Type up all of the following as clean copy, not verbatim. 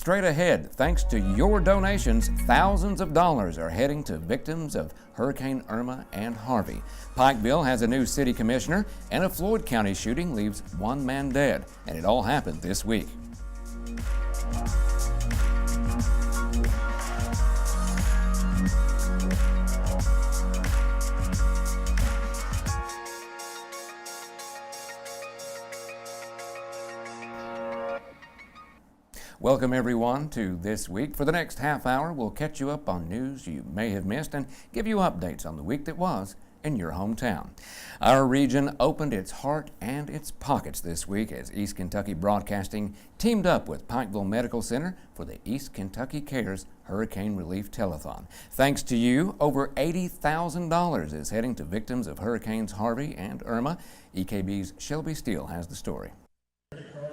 straight ahead. Thanks to your donations, thousands of dollars are heading to victims of Hurricane Irma and Harvey. Pikeville has a new city commissioner, and a Floyd County shooting leaves one man dead. And it all happened this week. Welcome everyone to This Week. For the next half hour, we'll catch you up on news you may have missed and give you updates on the week that was in your hometown. Our region opened its heart and its pockets this week as East Kentucky Broadcasting teamed up with Pikeville Medical Center for the East Kentucky Cares Hurricane Relief Telethon. Thanks to you, over $80,000 is heading to victims of Hurricanes Harvey and Irma. EKB's Shelby Steele has the story.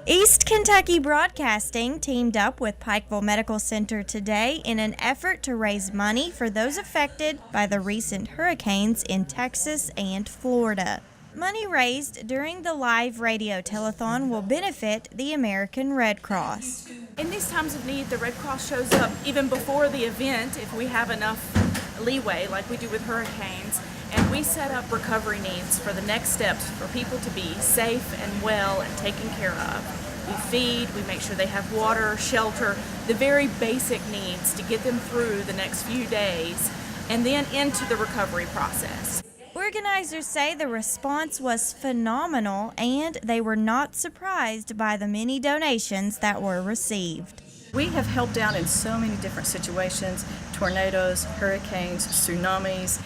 East Kentucky Broadcasting teamed up with Pikeville Medical Center today in an effort to raise money for those affected by the recent hurricanes in Texas and Florida. Money raised during the live radio telethon will benefit the American Red Cross. In these times of need, the Red Cross shows up even before the event if we have enough leeway like we do with hurricanes. And we set up recovery needs for the next steps for people to be safe and well and taken care of. We feed, we make sure they have water, shelter, the very basic needs to get them through the next few days and then into the recovery process. Organizers say the response was phenomenal and they were not surprised by the many donations that were received. We have helped out in so many different situations, tornadoes, hurricanes, tsunamis.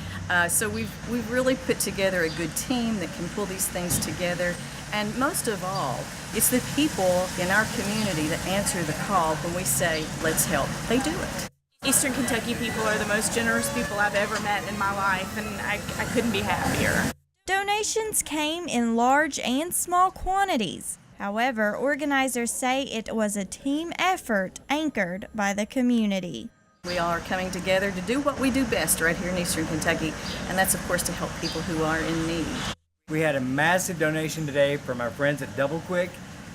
So we've really put together a good team that can pull these things together. And most of all, it's the people in our community that answer the call when we say, let's help. They do it. Eastern Kentucky people are the most generous people I've ever met in my life, and I couldn't be happier. Donations came in large and small quantities. However, organizers say it was a team effort anchored by the community. We all are coming together to do what we do best right here in Eastern Kentucky, and that's, of course, to help people who are in need. We had a massive donation today from our friends at Double Quick.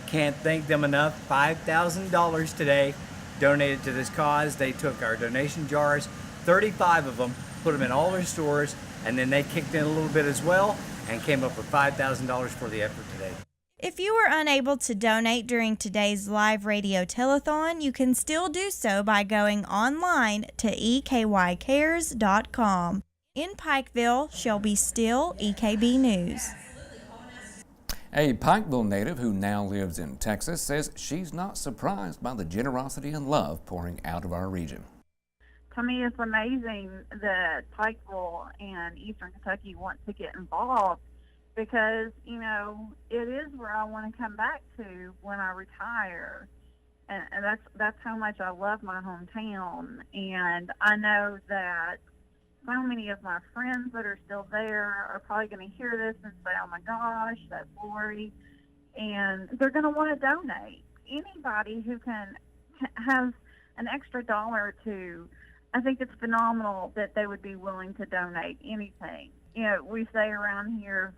Can't thank them enough. $5,000 today donated to this cause. They took our donation jars, 35 of them, put them in all their stores, and then they kicked in a little bit as well and came up with $5,000 for the effort today. If you were unable to donate during today's live radio telethon, you can still do so by going online to ekycares.com. In Pikeville, Shelby Steele, EKB News. A Pikeville native who now lives in Texas says she's not surprised by the generosity and love pouring out of our region. To me, it's amazing that Pikeville and Eastern Kentucky want to get involved, because, you know, it is where I want to come back to when I retire. And that's how much I love my hometown. And I know that so many of my friends that are still there are probably going to hear this and say, oh my gosh, that's Lori. And they're going to want to donate. Anybody who can have an extra dollar or two, I think it's phenomenal that they would be willing to donate anything. You know, we say around here,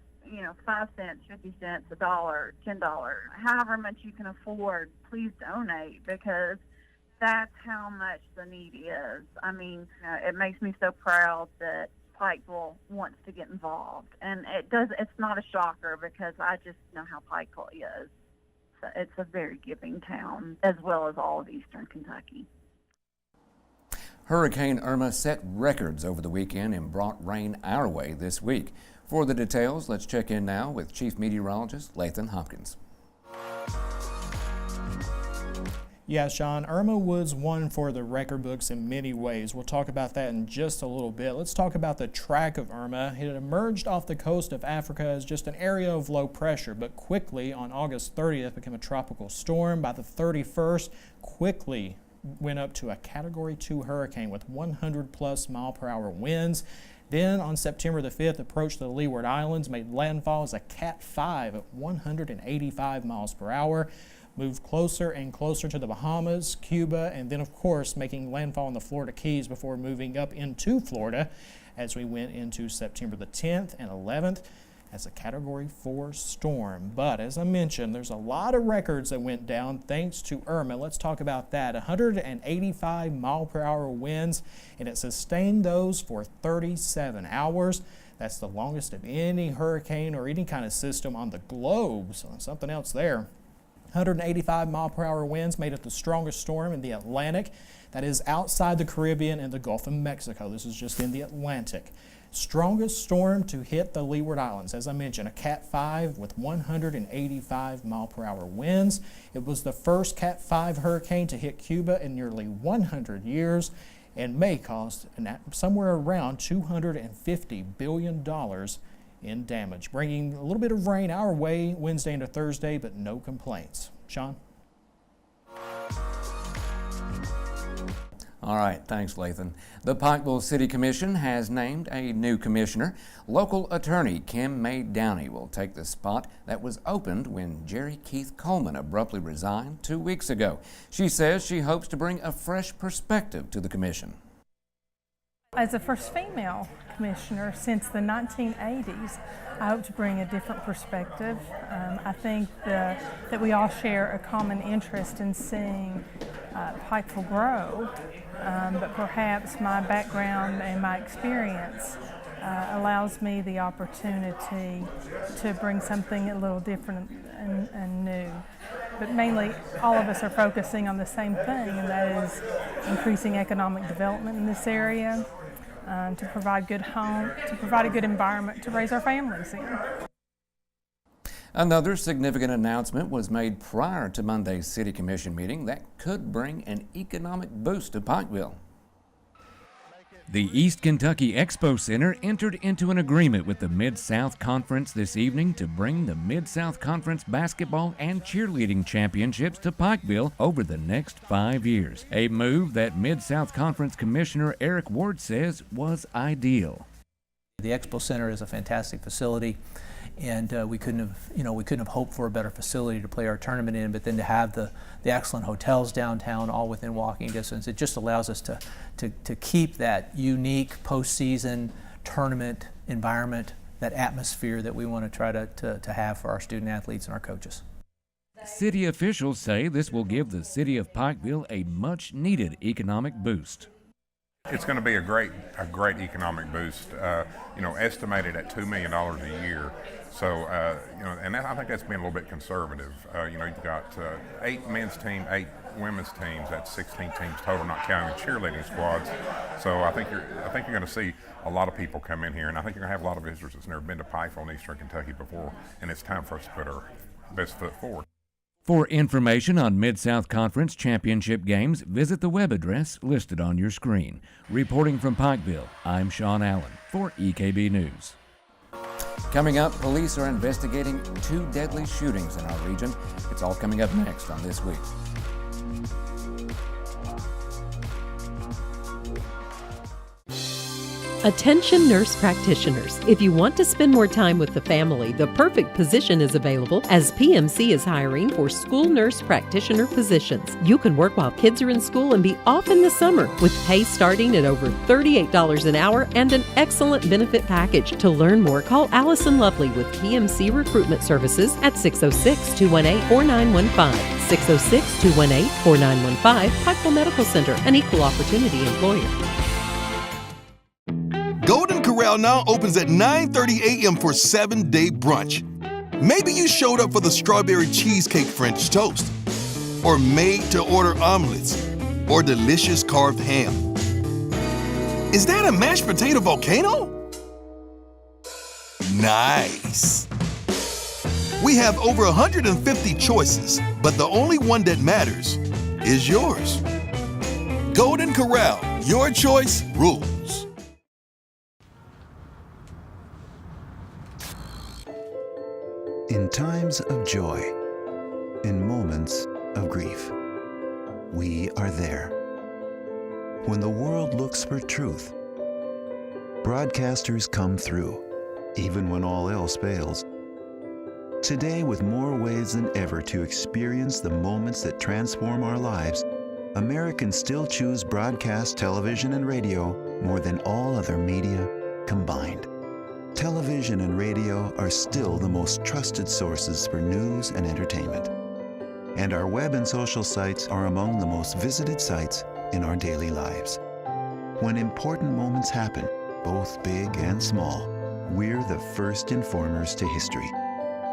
5 cents, 50 cents, $1, $10, however much you can afford, please donate, because that's how much the need is. I mean, it makes me so proud that Pikeville wants to get involved. And it's not a shocker, because I just know how Pikeville is. So it's a very giving town, as well as all of Eastern Kentucky. Hurricane Irma set records over the weekend and brought rain our way this week. For the details, let's check in now with Chief Meteorologist Lathan Hopkins. Yeah, Sean, Irma was one for the record books in many ways. We'll talk about that in just a little bit. Let's talk about the track of Irma. It emerged off the coast of Africa as just an area of low pressure, but quickly on August 30th became a tropical storm. By the 31st, quickly went up to a Category 2 hurricane with 100+ mile-per-hour winds. Then on September the 5th, approached the Leeward Islands, made landfall as a Cat 5 at 185 miles per hour, moved closer and closer to the Bahamas, Cuba, and then of course making landfall in the Florida Keys before moving up into Florida as we went into September the 10th and 11th. as a Category 4 storm. But as I mentioned, there's a lot of records that went down thanks to Irma. Let's talk about that. 185 mile per hour winds, and it sustained those for 37 hours. That's the longest of any hurricane or any kind of system on the globe, so something else there. 185 mile per hour winds made it the strongest storm in the Atlantic. That is outside the Caribbean and the Gulf of Mexico. This is just in the Atlantic. Strongest storm to hit the Leeward Islands. As I mentioned, a Cat 5 with 185 mile per hour winds. It was the first Cat 5 hurricane to hit Cuba in nearly 100 years and may cost somewhere around $250 billion in damage. Bringing a little bit of rain our way Wednesday into Thursday, but no complaints. Sean? All right, thanks, Lathan. The Pikeville City Commission has named a new commissioner. Local attorney Kim May Downey will take the spot that was opened when Jerry Keith Coleman abruptly resigned 2 weeks ago. She says she hopes to bring a fresh perspective to the commission. As the first female commissioner since the 1980s, I hope to bring a different perspective. I think that we all share a common interest in seeing Pikeville grow, but perhaps my background and my experience allows me the opportunity to bring something a little different and new. But mainly, all of us are focusing on the same thing, and that is increasing economic development in this area, to provide good home, to provide a good environment to raise our families in. Another significant announcement was made prior to Monday's City Commission meeting that could bring an economic boost to Pikeville. The East Kentucky Expo Center entered into an agreement with the Mid-South Conference this evening to bring the Mid-South Conference basketball and cheerleading championships to Pikeville over the next 5 years, a move that Mid-South Conference Commissioner Eric Ward says was ideal. The Expo Center is a fantastic facility, and we couldn't have hoped for a better facility to play our tournament in. But then to have the excellent hotels downtown, all within walking distance, it just allows us to keep that unique postseason tournament environment, that atmosphere that we want to try to have for our student athletes and our coaches. City officials say this will give the city of Pikeville a much-needed economic boost. It's going to be a great economic boost, estimated at $2 million a year. So, and I think that's being a little bit conservative. You've got 8 men's teams, 8 women's teams. That's 16 teams total, not counting the cheerleading squads. So I think you're going to see a lot of people come in here, and I think you're going to have a lot of visitors that's never been to Pikeville in Eastern Kentucky before, and it's time for us to put our best foot forward. For information on Mid-South Conference championship games, visit the web address listed on your screen. Reporting from Pikeville, I'm Sean Allen for EKB News. Coming up, police are investigating 2 deadly shootings in our region. It's all coming up next on This Week. Attention nurse practitioners. If you want to spend more time with the family, the perfect position is available as PMC is hiring for school nurse practitioner positions. You can work while kids are in school and be off in the summer with pay starting at over $38 an hour and an excellent benefit package. To learn more, call Allison Lovely with PMC Recruitment Services at 606-218-4915. 606-218-4915, Pikeville Medical Center, an equal opportunity employer. Golden Corral now opens at 9:30 a.m. for 7-day brunch. Maybe you showed up for the strawberry cheesecake French toast, or made-to-order omelets, or delicious carved ham. Is that a mashed potato volcano? Nice! We have over 150 choices, but the only one that matters is yours. Golden Corral, your choice rules. In times of joy, in moments of grief, we are there. When the world looks for truth, broadcasters come through, even when all else fails. Today, with more ways than ever to experience the moments that transform our lives, Americans still choose broadcast television and radio more than all other media combined. television and radio are still the most trusted sources for news and entertainment. And our web and social sites are among the most visited sites in our daily lives. When important moments happen, both big and small, we're the first informers to history.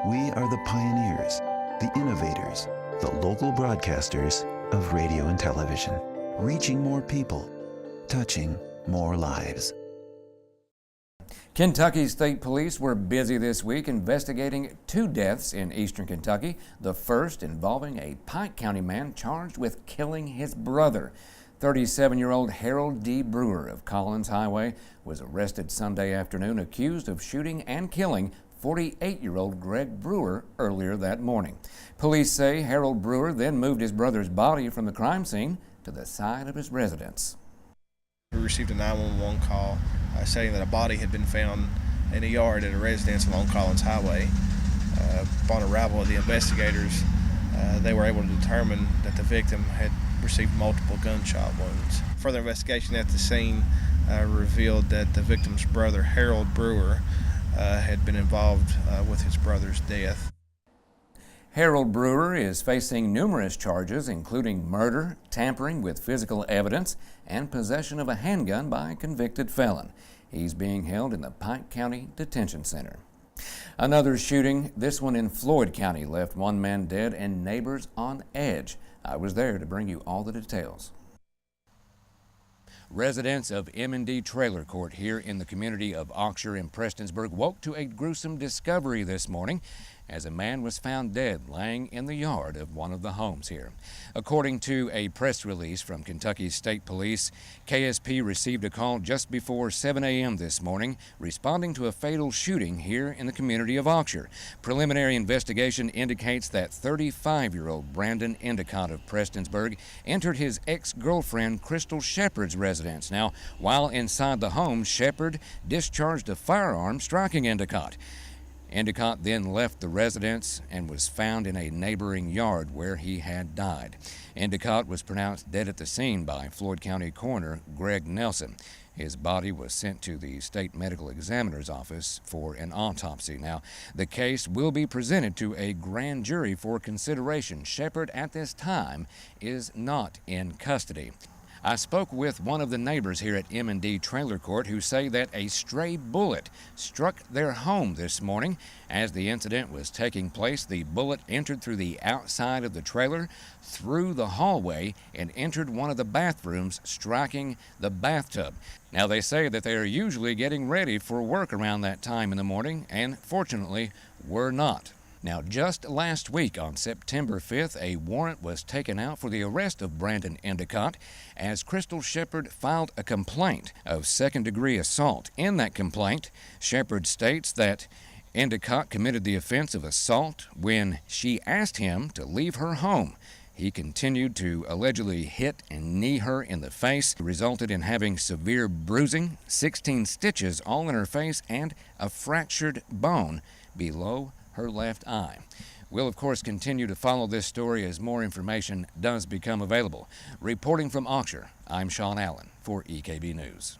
We are the pioneers, the innovators, the local broadcasters of radio and television, reaching more people, touching more lives. Kentucky State Police were busy this week investigating 2 deaths in eastern Kentucky, the first involving a Pike County man charged with killing his brother. 37-year-old Harold D. Brewer of Collins Highway was arrested Sunday afternoon accused of shooting and killing 48-year-old Greg Brewer earlier that morning. Police say Harold Brewer then moved his brother's body from the crime scene to the side of his residence. We received a 911 call stating that a body had been found in a yard at a residence along Collins Highway. Upon arrival of the investigators, they were able to determine that the victim had received multiple gunshot wounds. Further investigation at the scene revealed that the victim's brother, Harold Brewer, had been involved with his brother's death. Harold Brewer is facing numerous charges, including murder, tampering with physical evidence, and possession of a handgun by a convicted felon. He's being held in the Pike County Detention Center. Another shooting, this one in Floyd County, left 1 man dead and neighbors on edge. I was there to bring you all the details. Residents of M&D Trailer Court here in the community of Auxure in Prestonsburg woke to a gruesome discovery this morning as a man was found dead laying in the yard of one of the homes here. According to a press release from Kentucky State Police, KSP received a call just before 7 a.m. this morning responding to a fatal shooting here in the community of Auxure. Preliminary investigation indicates that 35-year-old Brandon Endicott of Prestonsburg entered his ex-girlfriend Crystal Shepard's residence. Now, while inside the home, Shepard discharged a firearm, striking Endicott. Endicott then left the residence and was found in a neighboring yard where he had died. Endicott was pronounced dead at the scene by Floyd County Coroner Greg Nelson. His body was sent to the State Medical Examiner's office for an autopsy. Now, the case will be presented to a grand jury for consideration. Shepard at this time is not in custody. I spoke with one of the neighbors here at M&D Trailer Court who say that a stray bullet struck their home this morning. As the incident was taking place, the bullet entered through the outside of the trailer, through the hallway, and entered one of the bathrooms, striking the bathtub. Now, they say that they are usually getting ready for work around that time in the morning, and fortunately, were not. Now, just last week on September 5th, a warrant was taken out for the arrest of Brandon Endicott as Crystal Shepard filed a complaint of second-degree assault. In that complaint, Shepard states that Endicott committed the offense of assault when she asked him to leave her home. He continued to allegedly hit and knee her in the face. It resulted in having severe bruising, 16 stitches all in her face, and a fractured bone below her left eye. We'll, of course, continue to follow this story as more information does become available. Reporting from Auxure, I'm Sean Allen for EKB News.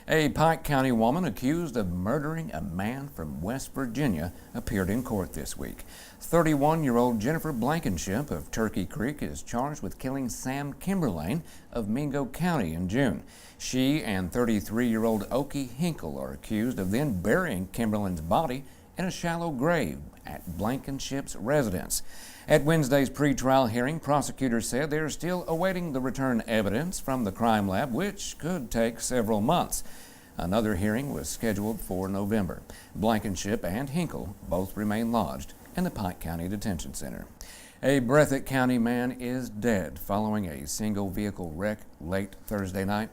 A Pike County woman accused of murdering a man from West Virginia appeared in court this week. 31-year-old Jennifer Blankenship of Turkey Creek is charged with killing Sam Kimberlane of Mingo County in June. She and 33-year-old Okie Hinkle are accused of then burying Kimberlane's body in a shallow grave at Blankenship's residence. At Wednesday's pretrial hearing, prosecutors said they are still awaiting the return evidence from the crime lab, which could take several months. Another hearing was scheduled for November. Blankenship and Hinkle both remain lodged in the Pike County Detention Center. A Breathitt County man is dead following a single vehicle wreck late Thursday night.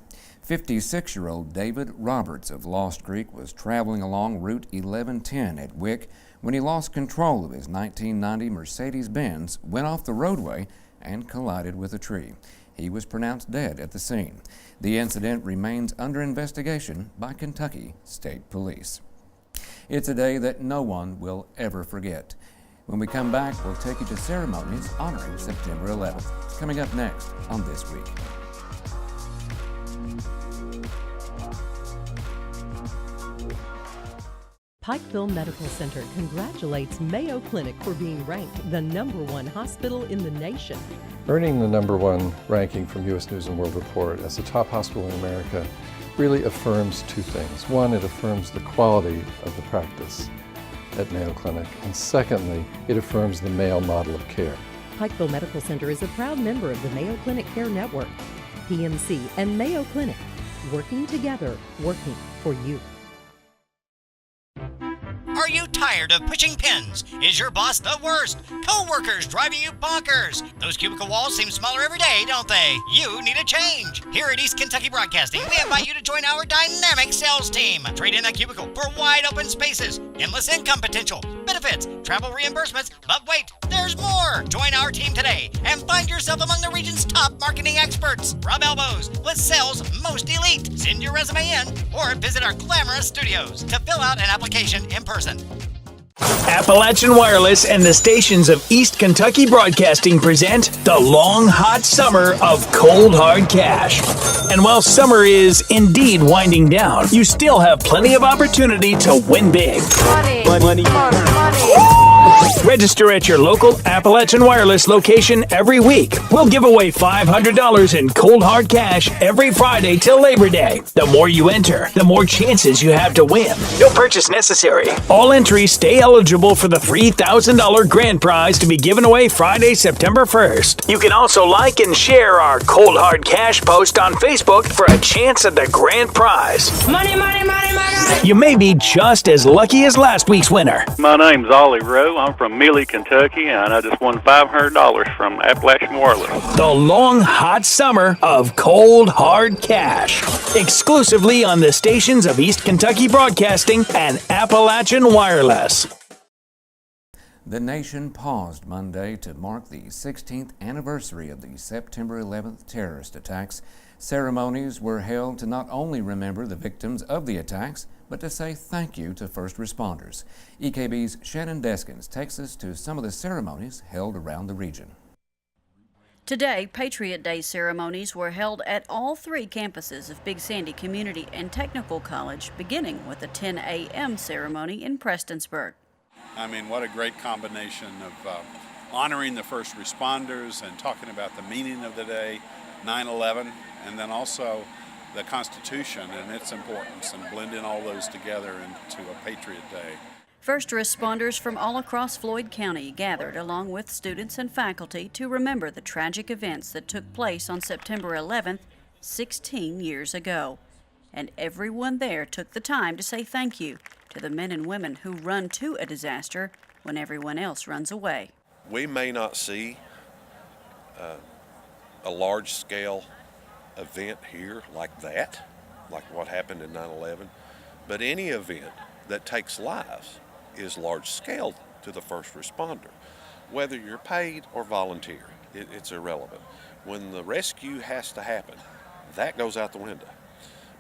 56-year-old David Roberts of Lost Creek was traveling along Route 1110 at Wick when he lost control of his 1990 Mercedes-Benz, went off the roadway, and collided with a tree. He was pronounced dead at the scene. The incident remains under investigation by Kentucky State Police. It's a day that no one will ever forget. When we come back, we'll take you to ceremonies honoring September 11th. Coming up next on This Week. Pikeville Medical Center congratulates Mayo Clinic for being ranked the #1 hospital in the nation. Earning the #1 ranking from U.S. News & World Report as the top hospital in America really affirms two things. One, it affirms the quality of the practice at Mayo Clinic, and secondly, it affirms the Mayo model of care. Pikeville Medical Center is a proud member of the Mayo Clinic Care Network. PMC and Mayo Clinic, working together, working for you. Are you tired of pushing pins? Is your boss the worst? Co-workers driving you bonkers? Those cubicle walls seem smaller every day, don't they? You need a change. Here at East Kentucky Broadcasting, we invite you to join our dynamic sales team. Trade in that cubicle for wide open spaces, endless income potential, benefits, travel reimbursements, but wait, there's more. Join our team today and find yourself among the region's top marketing experts. Rub elbows with sales most elite. Send your resume in or visit our glamorous studios to fill out an application in person. Appalachian Wireless and the stations of East Kentucky Broadcasting present the long, hot summer of Cold Hard Cash. And while summer is indeed winding down, you still have plenty of opportunity to win big. Money. Register at your local Appalachian Wireless location every week. We'll give away $500 in cold hard cash every Friday till Labor Day. The more you enter, the more chances you have to win. No purchase necessary. All entries stay eligible for the $3,000 grand prize to be given away Friday, September 1st. You can also like and share our cold hard cash post on Facebook for a chance at the grand prize. Money. You may be just as lucky as last week's winner. My name's Ollie Rowe. I'm from Mealy, Kentucky, and I just won $500 from Appalachian Wireless. The long, hot summer of cold, hard cash. Exclusively on the stations of East Kentucky Broadcasting and Appalachian Wireless. The nation paused Monday to mark the 16th anniversary of the September 11th terrorist attacks. Ceremonies were held to not only remember the victims of the attacks, but to say thank you to first responders. EKB's Shannon Deskins takes us to some of the ceremonies held around the region. Today, Patriot Day ceremonies were held at all three campuses of Big Sandy Community and Technical College, beginning with a 10 a.m. ceremony in Prestonsburg. I mean, what a great combination of honoring the first responders and talking about the meaning of the day, 9/11, and then also the Constitution and its importance, and blending all those together into a Patriot Day. First responders from all across Floyd County gathered along with students and faculty to remember the tragic events that took place on September 11th, 16 years ago. And everyone there took the time to say thank you to the men and women who run to a disaster when everyone else runs away. We may not see a large-scale event here like that, like what happened in 9/11, but any event that takes lives is large-scale to the first responder. Whether you're paid or volunteer, it's irrelevant. When the rescue has to happen, that goes out the window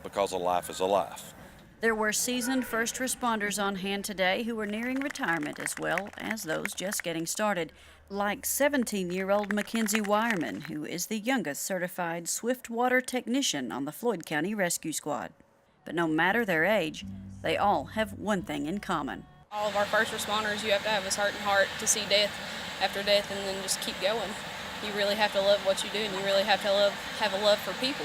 because a life is a life. There were seasoned first responders on hand today who were nearing retirement, as well as those just getting started, like 17-year-old Mackenzie Wireman, who is the youngest certified swiftwater technician on the Floyd County Rescue Squad. But no matter their age, they all have one thing in common. All of our first responders, you have to have a certain heart to see death after death and then just keep going. You really have to love what you do, and you really have to have a love for people.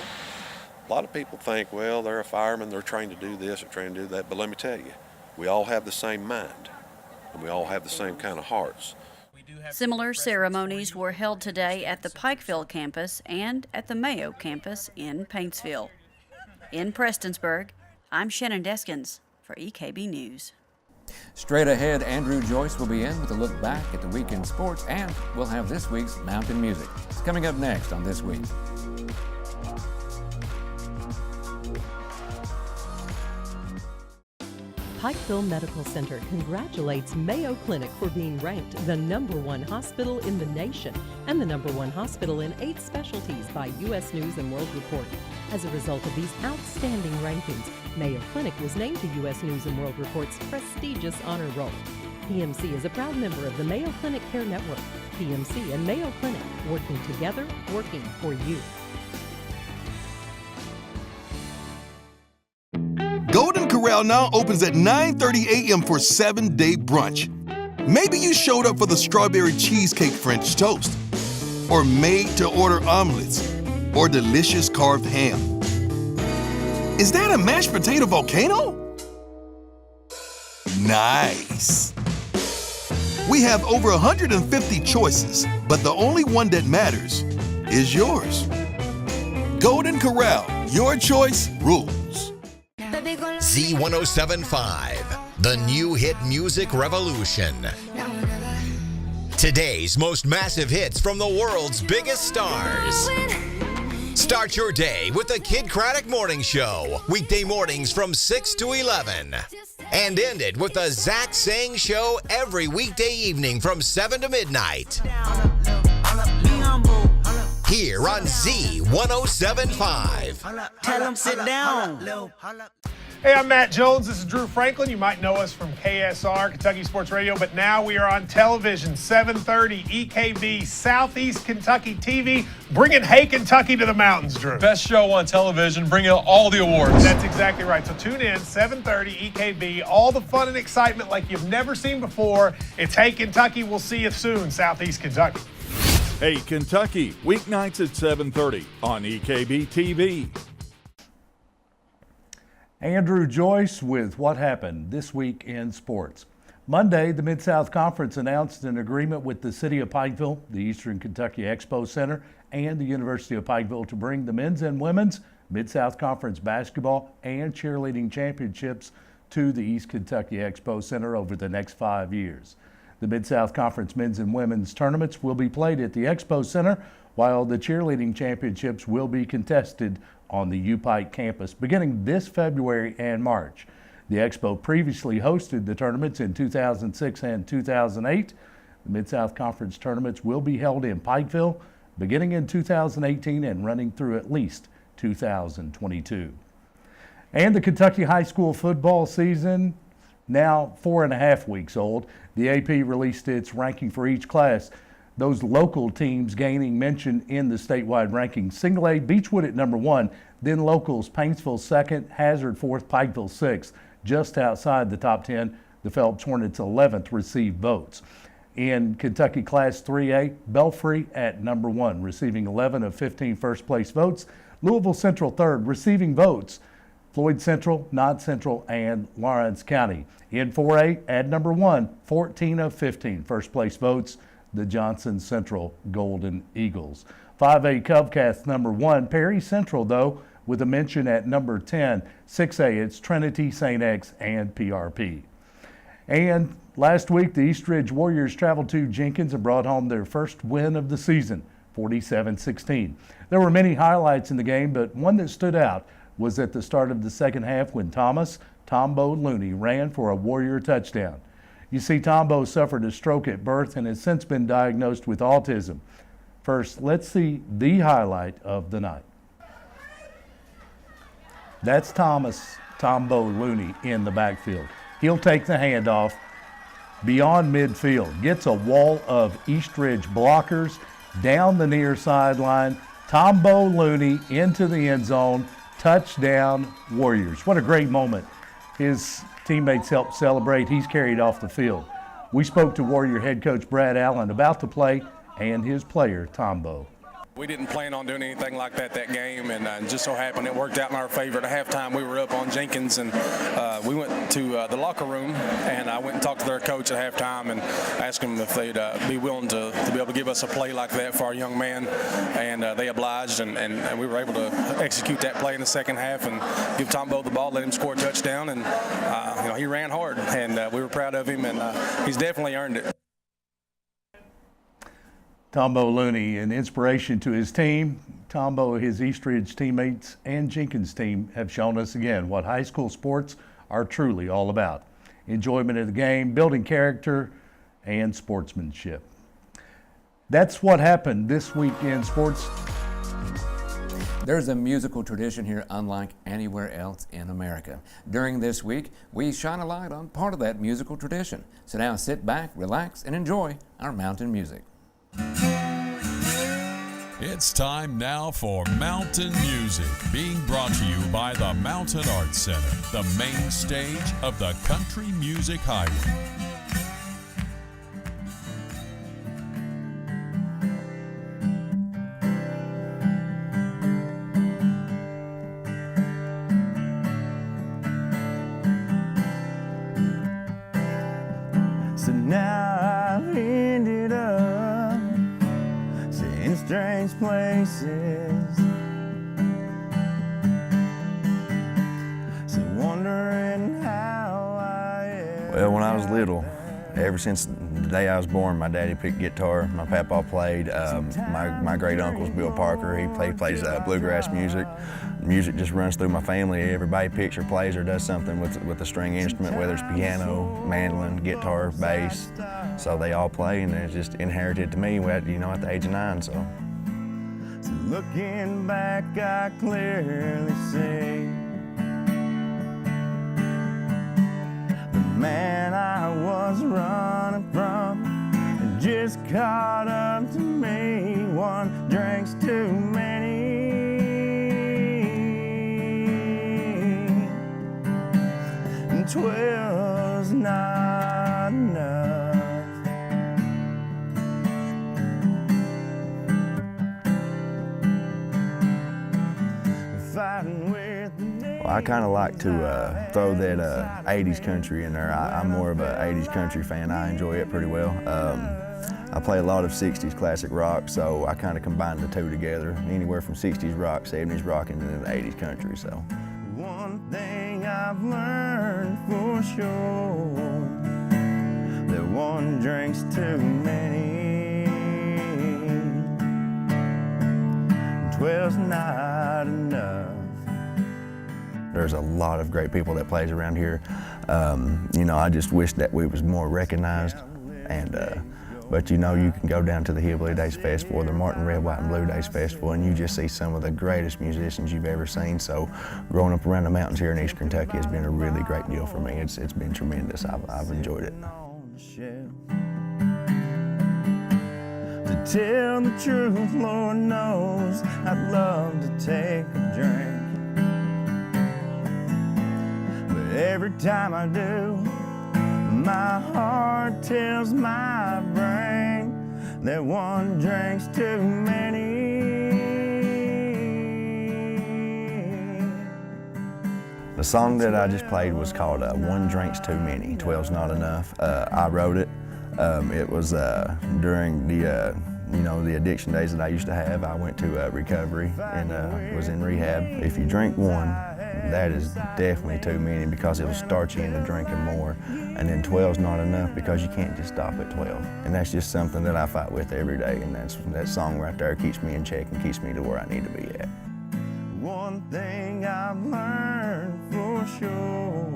A lot of people think, well, they're a fireman, they're trained to do this or trained to do that, but let me tell you, we all have the same mind, and we all have the same kind of hearts. Similar ceremonies were held today at the Pikeville campus and at the Mayo campus in Paintsville. In Prestonsburg, I'm Shannon Deskins for EKB News. Straight ahead, Andrew Joyce will be in with a look back at the week in sports, and we'll have this week's mountain music. It's coming up next on This Week. Pikeville Medical Center congratulates Mayo Clinic for being ranked the #1 hospital in the nation and the #1 hospital in 8 specialties by U.S. News & World Report. As a result of these outstanding rankings, Mayo Clinic was named to U.S. News & World Report's prestigious honor roll. PMC is a proud member of the Mayo Clinic Care Network. PMC and Mayo Clinic, working together, working for you. Golden Corral now opens at 9:30 a.m. for 7-day brunch. Maybe you showed up for the strawberry cheesecake French toast, or made-to-order omelets, or delicious carved ham. Is that a mashed potato volcano? Nice. We have over 150 choices, but the only one that matters is yours. Golden Corral, your choice rules. Z1075, the new hit music revolution. Today's most massive hits from the world's biggest stars. Start your day with the Kid Craddock Morning Show, weekday mornings from 6 to 11. And end it with the Zach Sang Show every weekday evening from 7 to midnight. Here on Z1075. Tell them sit down. Hey, I'm Matt Jones. This is Drew Franklin. You might know us from KSR, Kentucky Sports Radio, but now we are on television, 730 EKB, Southeast Kentucky TV, bringing Hey Kentucky to the mountains, Drew. Best show on television, bringing all the awards. That's exactly right. So tune in, 730 EKB, all the fun and excitement like you've never seen before. It's Hey Kentucky. We'll see you soon, Southeast Kentucky. Hey Kentucky, weeknights at 7:30 on EKB TV. Andrew Joyce with what happened this week in sports. Monday, the Mid-South Conference announced an agreement with the City of Pikeville, the Eastern Kentucky Expo Center, and the University of Pikeville to bring the men's and women's Mid-South Conference basketball and cheerleading championships to the East Kentucky Expo Center over the next 5 years. The Mid-South Conference men's and women's tournaments will be played at the Expo Center, while the cheerleading championships will be contested on the U-Pike campus beginning this February and March. The Expo previously hosted the tournaments in 2006 and 2008. The Mid-South Conference tournaments will be held in Pikeville beginning in 2018 and running through at least 2022. And the Kentucky high school football season, now 4.5 weeks old. The AP released its ranking for each class. Those local teams gaining mention in the statewide rankings. Single A, Beechwood at number 1, then locals, Paintsville 2nd, Hazard 4th, Pikeville 6th. Just outside the top 10, the Phelps Hornets 11th received votes. In Kentucky Class 3A, Belfry at number 1, receiving 11 of 15 first place votes. Louisville Central 3rd, receiving votes. Floyd Central, Knott Central, and Lawrence County. In 4A, at number 1, 14 of 15 first place votes. The Johnson Central Golden Eagles. 5A Cubcats number 1, Perry Central though, with a mention at number 10. 6A, it's Trinity, St. X, and PRP. And last week, the East Ridge Warriors traveled to Jenkins and brought home their first win of the season, 47-16. There were many highlights in the game, but one that stood out was at the start of the second half when Tombo Looney ran for a Warrior touchdown. You see, Tombo suffered a stroke at birth and has since been diagnosed with autism. First, let's see the highlight of the night. That's Tombo Looney in the backfield. He'll take the handoff beyond midfield, gets a wall of East Ridge blockers down the near sideline. Tombo Looney into the end zone, touchdown Warriors. What a great moment. His teammates helped celebrate. He's carried off the field. We spoke to Warrior head coach Brad Allen about the play and his player, Tombo. We didn't plan on doing anything like that game, and just so happened it worked out in our favor. At halftime, we were up on Jenkins, and we went to the locker room, and I went and talked to their coach at halftime and asked them if they'd be willing to be able to give us a play like that for our young man, and they obliged, and we were able to execute that play in the second half and give Tombo the ball, let him score a touchdown, and he ran hard, and we were proud of him, and he's definitely earned it. Tombo Looney, an inspiration to his team. Tombo, his East Ridge teammates, and Jenkins team have shown us again what high school sports are truly all about. Enjoyment of the game, building character, and sportsmanship. That's what happened this week in sports. There's a musical tradition here unlike anywhere else in America. During this week, we shine a light on part of that musical tradition. So now sit back, relax, and enjoy our mountain music. It's time now for Mountain Music, being brought to you by the Mountain Arts Center, the main stage of the Country Music Highway. So now I've ended up in strange places, so wondering how I am. Well, when I was little, ever since the day I was born, my daddy picked guitar, my papa played. My great uncle's Bill Parker. He plays bluegrass music. Music just runs through my family. Everybody picks or plays or does something with a string instrument, whether it's piano, mandolin, guitar, bass. So they all play, and it's just inherited to me at the age of 9. So looking back, I clearly see the man I was running from just caught up to me. One drink's too many, and 12's not enough. Well, I kind of like to throw that 80s country in there. I'm more of an 80s country fan. I enjoy it pretty well. I play a lot of 60s classic rock, so I kind of combine the two together. Anywhere from 60s rock, 70s rock, and then the 80s country. So one thing I've learned for sure, that one drink's too many, 12's not enough. There's a lot of great people that plays around here. I just wish that we was more recognized. But you can go down to the Hillbilly Days Festival or the Martin Red, White, and Blue Days Festival, and you just see some of the greatest musicians you've ever seen. So growing up around the mountains here in East Kentucky has been a really great deal for me. It's been tremendous. I've enjoyed it. To tell the truth, Lord knows I'd love to take a drink, but every time I do, my heart tells my brain that one drink's too many. The song that I just played was called One Drink's Too Many, 12's Not Enough. I wrote it. It was during the the addiction days that I used to have. I went to recovery and was in rehab. If you drink one, that is definitely too many, because it'll start you into drinking more. And then 12's not enough, because you can't just stop at 12. And that's just something that I fight with every day, and that song right there keeps me in check and keeps me to where I need to be at. One thing I've learned for sure,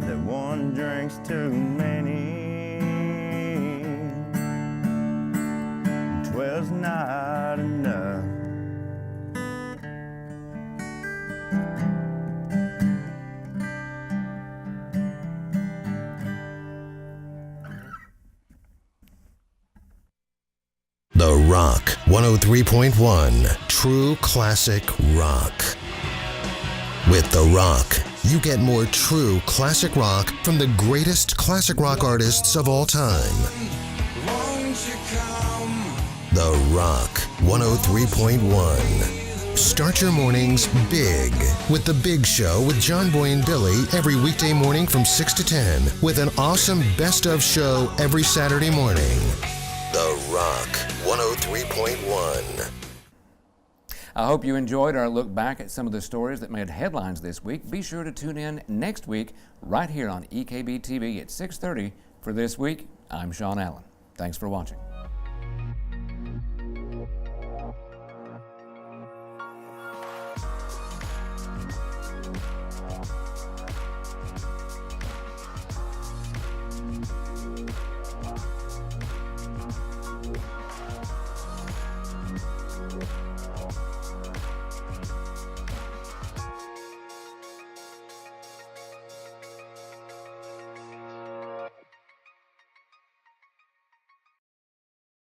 that one drink's too many, 12's not enough. The Rock 103.1, true classic rock. With The Rock, you get more true classic rock from the greatest classic rock artists of all time. The Rock 103.1. Start your mornings big with The Big Show with John Boy and Billy every weekday morning from 6 to 10, with an awesome best of show every Saturday morning. The Rock 103.1. I hope you enjoyed our look back at some of the stories that made headlines this week. Be sure to tune in next week right here on EKB TV at 6:30. For This Week, I'm Sean Allen. Thanks for watching.